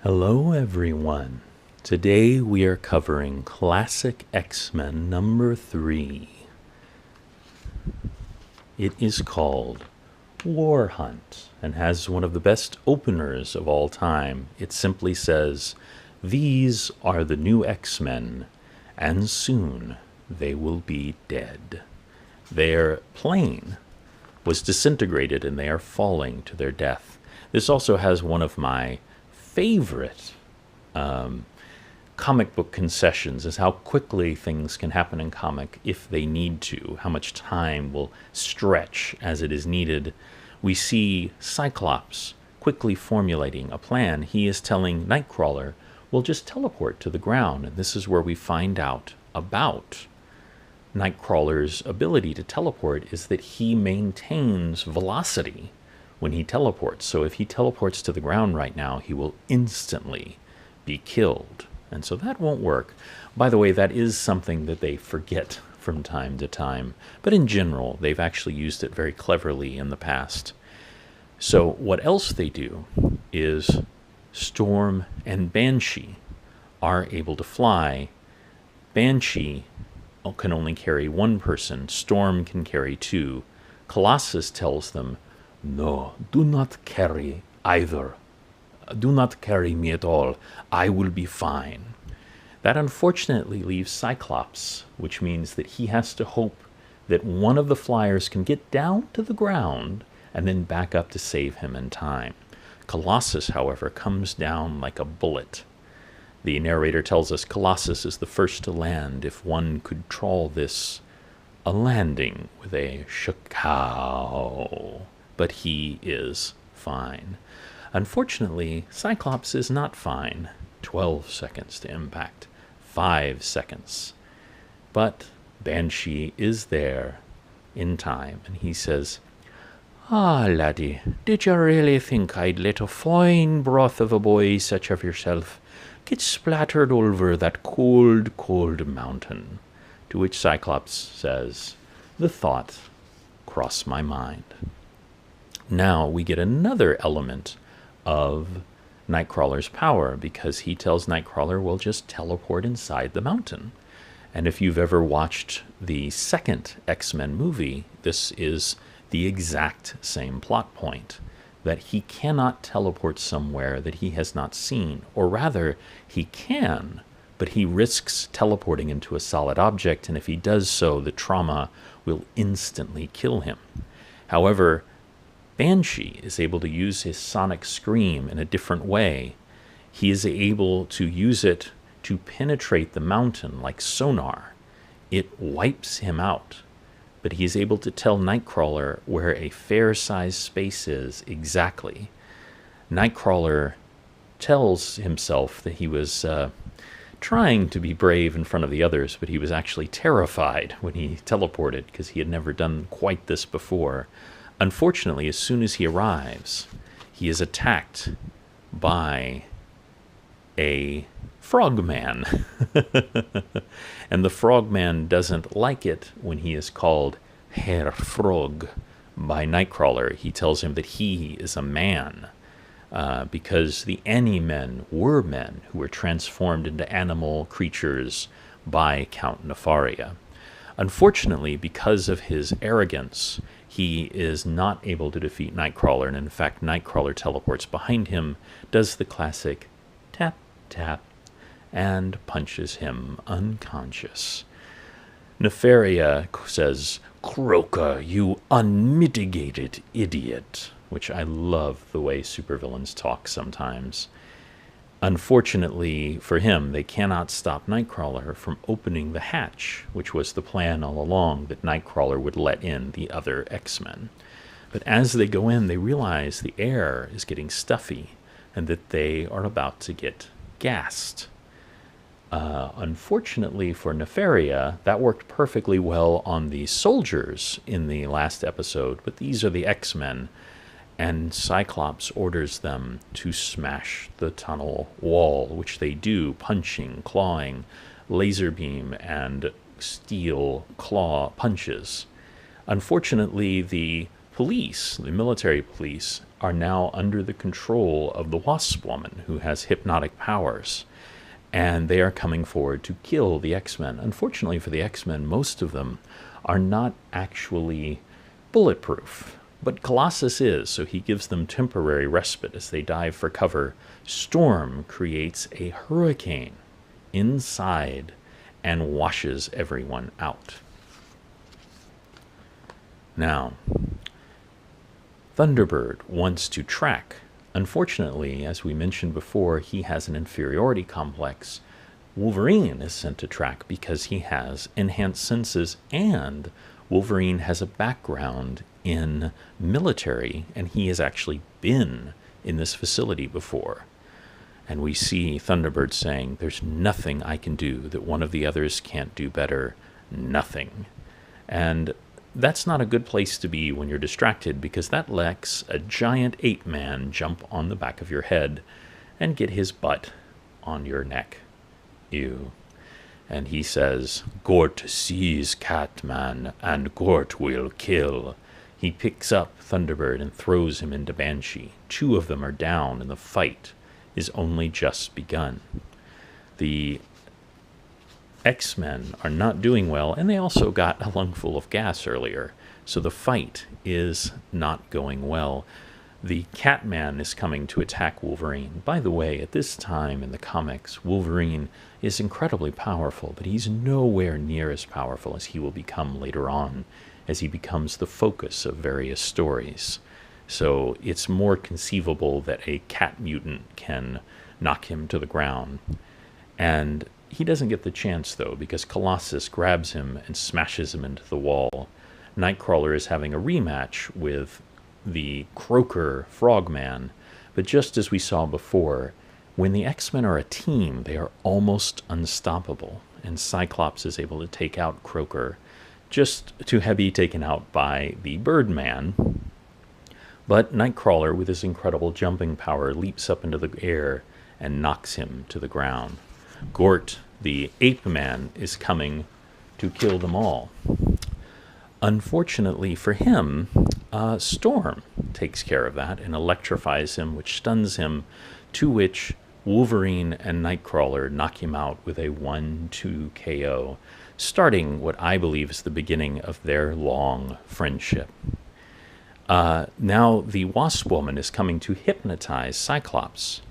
Hello, everyone. Today we are covering Classic X-Men number 3. It is called War Hunt and has one of the best openers of all time. It simply says, "These are the new X-Men, and soon they will be dead." Their plane was disintegrated and they are falling to their death. This also has one of my favorite comic book concessions, is how quickly things can happen in comic if they need to, how much time will stretch as it is needed. We see Cyclops quickly formulating a plan. He is telling Nightcrawler, we'll just teleport to the ground, and this is where we find out about Nightcrawler's ability to teleport, is that he maintains velocity when he teleports. So if he teleports to the ground right now, he will instantly be killed. And so that won't work. By the way, that is something that they forget from time to time. But in general, they've actually used it very cleverly in the past. So what else they do is Storm and Banshee are able to fly. Banshee can only carry one person. Storm can carry two. Colossus tells them, "No, do not carry either. Do not carry me at all. I will be fine." That unfortunately leaves Cyclops, which means that he has to hope that one of the flyers can get down to the ground and then back up to save him in time. Colossus, however, comes down like a bullet. The narrator tells us Colossus is the first to land. If one could call this a landing with a shakaw. But he is fine. Unfortunately, Cyclops is not fine. 12 seconds to impact. 5 seconds. But Banshee is there in time, and he says, "Ah, laddie, did you really think I'd let a fine broth of a boy such as yourself get splattered over that cold, cold mountain?" To which Cyclops says, "The thought crossed my mind." Now we get another element of Nightcrawler's power, because he tells Nightcrawler, we'll just teleport inside the mountain. And if you've ever watched the second X-Men movie, this is the exact same plot point, that he cannot teleport somewhere that he has not seen. Or rather, he can, but he risks teleporting into a solid object, and if he does so, the trauma will instantly kill him. However, Banshee is able to use his sonic scream in a different way. He is able to use it to penetrate the mountain like sonar. It wipes him out, but he is able to tell Nightcrawler where a fair-sized space is exactly. Nightcrawler tells himself that he was trying to be brave in front of the others, but he was actually terrified when he teleported because he had never done quite this before. Unfortunately, as soon as he arrives, he is attacked by a frogman. And the frogman doesn't like it when he is called Herr Frog by Nightcrawler. He tells him that he is a man, because the Ani-Men were men who were transformed into animal creatures by Count Nefaria. Unfortunately, because of his arrogance, he is not able to defeat Nightcrawler, and in fact, Nightcrawler teleports behind him, does the classic tap, tap, and punches him unconscious. Nefaria says, "Croker, you unmitigated idiot," which I love the way supervillains talk sometimes. Unfortunately for him, they cannot stop Nightcrawler from opening the hatch, which was the plan all along, that Nightcrawler would let in the other X-Men. But as they go in, they realize the air is getting stuffy and that they are about to get gassed. Unfortunately for Nefaria, that worked perfectly well on the soldiers in the last episode, but these are the X-Men, and Cyclops orders them to smash the tunnel wall, which they do, punching, clawing, laser beam, and steel claw punches. Unfortunately, the police, the military police, are now under the control of the Wasp Woman, who has hypnotic powers. And they are coming forward to kill the X-Men. Unfortunately for the X-Men, most of them are not actually bulletproof. But Colossus is, so he gives them temporary respite as they dive for cover. Storm creates a hurricane inside and washes everyone out. Now, Thunderbird wants to track. Unfortunately, as we mentioned before, he has an inferiority complex. Wolverine is sent to track because he has enhanced senses, and Wolverine has a background in military, and he has actually been in this facility before. And we see Thunderbird saying, "There's nothing I can do that one of the others can't do better. Nothing." And that's not a good place to be when you're distracted, because that lets a giant ape-man jump on the back of your head and get his butt on your neck. Ew. And he says, "Gort sees Catman, and Gort will kill." He picks up Thunderbird and throws him into Banshee. 2 of them are down, and the fight is only just begun. The X-Men are not doing well, and they also got a lungful of gas earlier, so the fight is not going well. The Catman is coming to attack Wolverine. By the way, at this time in the comics, Wolverine is incredibly powerful, but he's nowhere near as powerful as he will become later on, as he becomes the focus of various stories. So it's more conceivable that a cat mutant can knock him to the ground. And he doesn't get the chance, though, because Colossus grabs him and smashes him into the wall. Nightcrawler is having a rematch with the Croaker Frogman, but just as we saw before, when the X-Men are a team, they are almost unstoppable, and Cyclops is able to take out Croaker, just to be taken out by the Birdman. But Nightcrawler, with his incredible jumping power, leaps up into the air and knocks him to the ground. Gort, the Ape-Man, is coming to kill them all. Unfortunately for him, Storm takes care of that and electrifies him, which stuns him, to which Wolverine and Nightcrawler knock him out with a 1-2 KO, starting what I believe is the beginning of their long friendship. Now the Wasp Woman is coming to hypnotize Cyclops.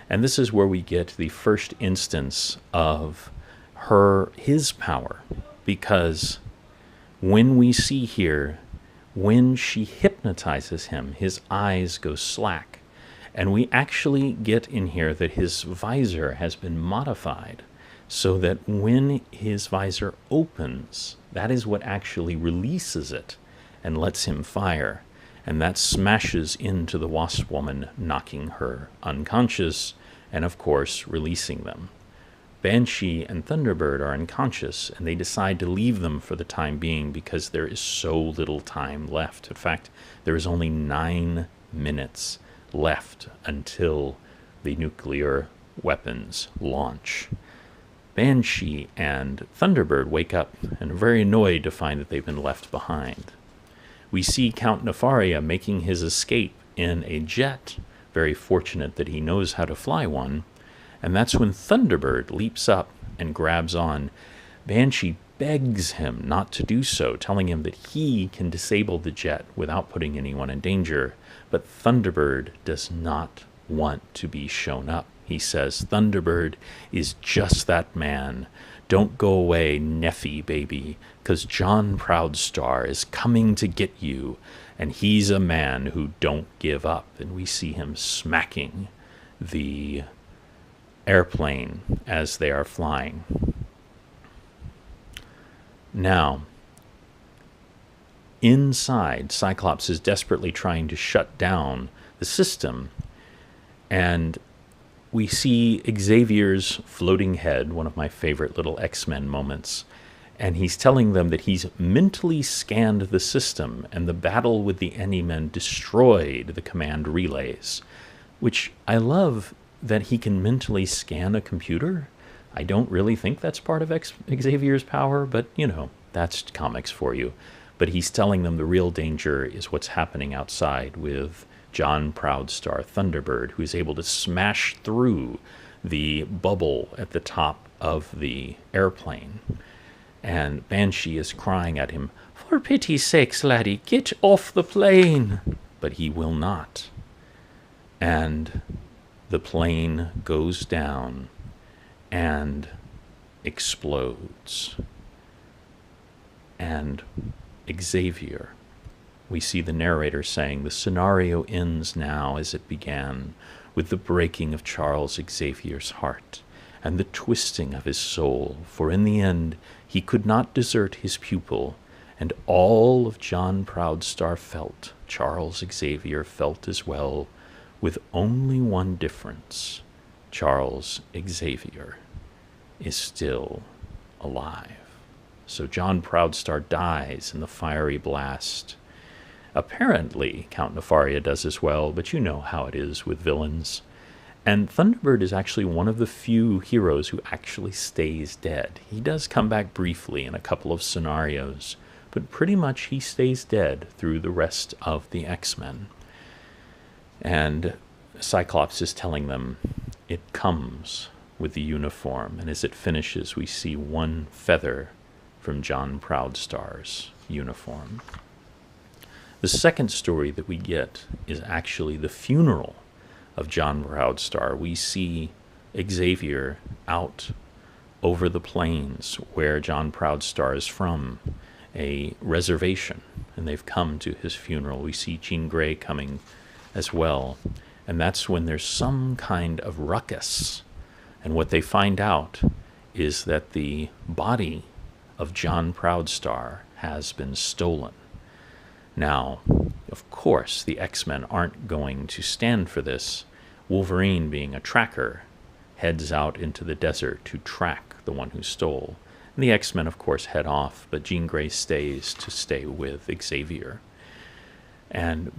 And this is where we get the first instance of his power. Because when we see here, when she hypnotizes him, his eyes go slack. And we actually get in here that his visor has been modified so that when his visor opens, that is what actually releases it and lets him fire. And that smashes into the Wasp Woman, knocking her unconscious, and of course, releasing them. Banshee and Thunderbird are unconscious, and they decide to leave them for the time being because there is so little time left. In fact, there is only 9 minutes left until the nuclear weapons launch. Banshee and Thunderbird wake up and are very annoyed to find that they've been left behind. We see Count Nefaria making his escape in a jet, very fortunate that he knows how to fly one, and that's when Thunderbird leaps up and grabs on. Banshee begs him not to do so, telling him that he can disable the jet without putting anyone in danger, but Thunderbird does not want to be shown up. He says, "Thunderbird is just that man. Don't go away, Neffy baby, 'cause John Proudstar is coming to get you, and he's a man who don't give up." And we see him smacking the airplane as they are flying. Now, inside, Cyclops is desperately trying to shut down the system, and we see Xavier's floating head, one of my favorite little X-Men moments, and he's telling them that he's mentally scanned the system, and the battle with the Any-Men destroyed the command relays, which I love that he can mentally scan a computer. I don't really think that's part of Xavier's power, but, you know, that's comics for you. But he's telling them the real danger is what's happening outside with John Proudstar Thunderbird, who is able to smash through the bubble at the top of the airplane. And Banshee is crying at him, "For pity's sakes, laddie, get off the plane!" But he will not. And the plane goes down and explodes. And Xavier, we see the narrator saying, "The scenario ends now as it began, with the breaking of Charles Xavier's heart and the twisting of his soul, for in the end he could not desert his pupil, and all of John Proudstar felt, Charles Xavier felt as well, with only one difference: Charles Xavier is still alive." So John Proudstar dies in the fiery blast. Apparently, Count Nefaria does as well, but you know how it is with villains. And Thunderbird is actually one of the few heroes who actually stays dead. He does come back briefly in a couple of scenarios, but pretty much he stays dead through the rest of the X-Men. And Cyclops is telling them it comes with the uniform, and as it finishes, we see one feather from John Proudstar's uniform. The second story that we get is actually the funeral of John Proudstar. We see Xavier out over the plains where John Proudstar is from, a reservation, and they've come to his funeral. We see Jean Grey coming as well, and that's when there's some kind of ruckus. And what they find out is that the body of John Proudstar has been stolen. Now, of course, the X-Men aren't going to stand for this. Wolverine, being a tracker, heads out into the desert to track the one who stole. And the X-Men, of course, head off, but Jean Grey stays to stay with Xavier. And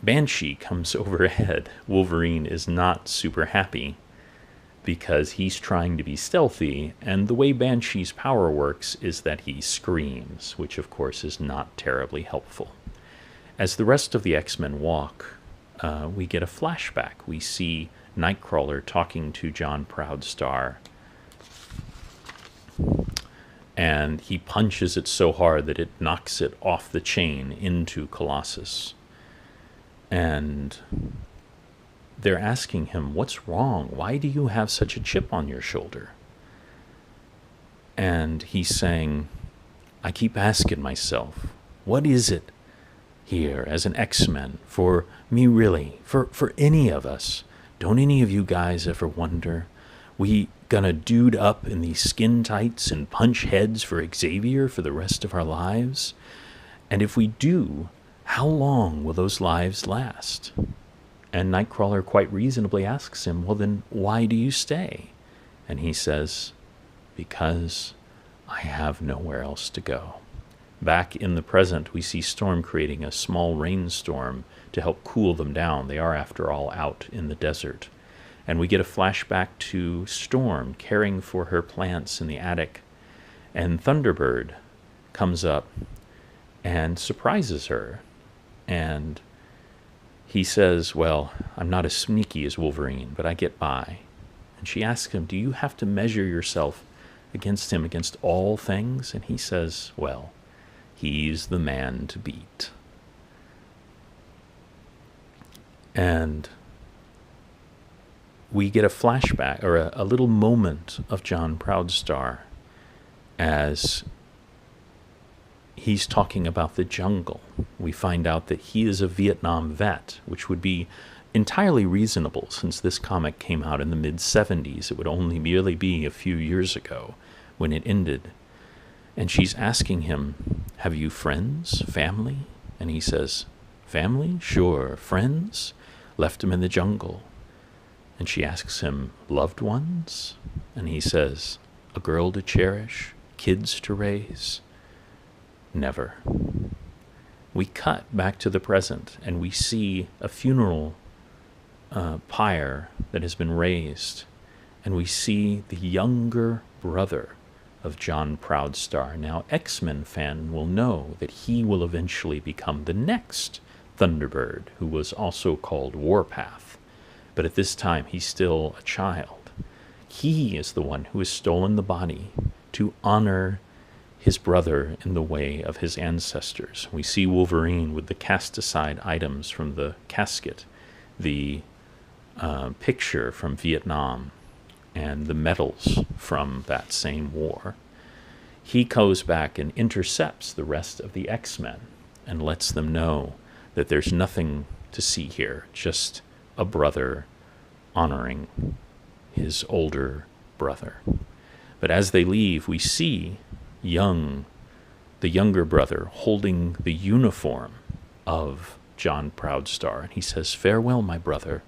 Banshee comes overhead. Wolverine is not super happy because he's trying to be stealthy, and the way Banshee's power works is that he screams, which of course is not terribly helpful. As the rest of the X-Men walk, we get a flashback. We see Nightcrawler talking to John Proudstar, and he punches it so hard that it knocks it off the chain into Colossus. And they're asking him, "What's wrong? Why do you have such a chip on your shoulder?" And he's saying, "I keep asking myself, what is it here as an X-Men, for me really, for any of us? Don't any of you guys ever wonder, we gonna dude up in these skin tights and punch heads for Xavier for the rest of our lives? And if we do, how long will those lives last?" And Nightcrawler quite reasonably asks him, "Well then, why do you stay?" And he says, "Because I have nowhere else to go." Back in the present, we see Storm creating a small rainstorm to help cool them down. They are, after all, out in the desert. And we get a flashback to Storm caring for her plants in the attic. And Thunderbird comes up and surprises her. And he says, "Well, I'm not as sneaky as Wolverine, but I get by." And she asks him, "Do you have to measure yourself against him, against all things?" And he says, "Well, he's the man to beat." And we get a flashback, or a little moment of John Proudstar as he's talking about the jungle. We find out that he is a Vietnam vet, which would be entirely reasonable since this comic came out in the mid-70s. It would only merely be a few years ago when it ended. And she's asking him, "Have you friends, family?" And he says, "Family? Sure. Friends? Left him in the jungle." And she asks him, "Loved ones?" And he says, "A girl to cherish, kids to raise? Never." We cut back to the present, and we see a funeral pyre that has been raised, and we see the younger brother of John Proudstar. Now, X-Men fan will know that he will eventually become the next Thunderbird, who was also called Warpath. But at this time, he's still a child. He is the one who has stolen the body to honor his brother in the way of his ancestors. We see Wolverine with the cast-aside items from the casket, the picture from Vietnam, and the medals from that same war. He goes back and intercepts the rest of the X-Men and lets them know that there's nothing to see here, just a brother honoring his older brother. But as they leave, we see the younger brother, holding the uniform of John Proudstar. And he says, "Farewell, my brother.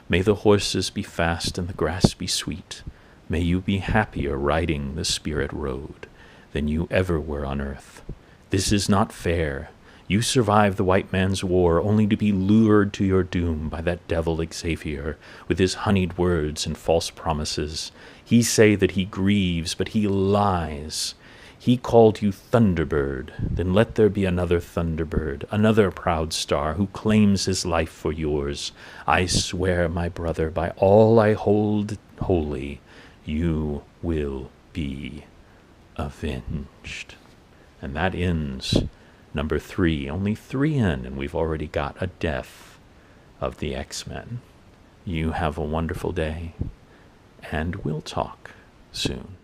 May the horses be fast and the grass be sweet. May you be happier riding the spirit road than you ever were on earth. This is not fair. You survived the white man's war only to be lured to your doom by that devil Xavier with his honeyed words and false promises. He say that he grieves, but he lies. He called you Thunderbird. Then let there be another Thunderbird, another Proudstar who claims his life for yours. I swear, my brother, by all I hold holy, you will be avenged." And that ends number 3. Only 3 in, and we've already got a death of the X-Men. You have a wonderful day, and we'll talk soon.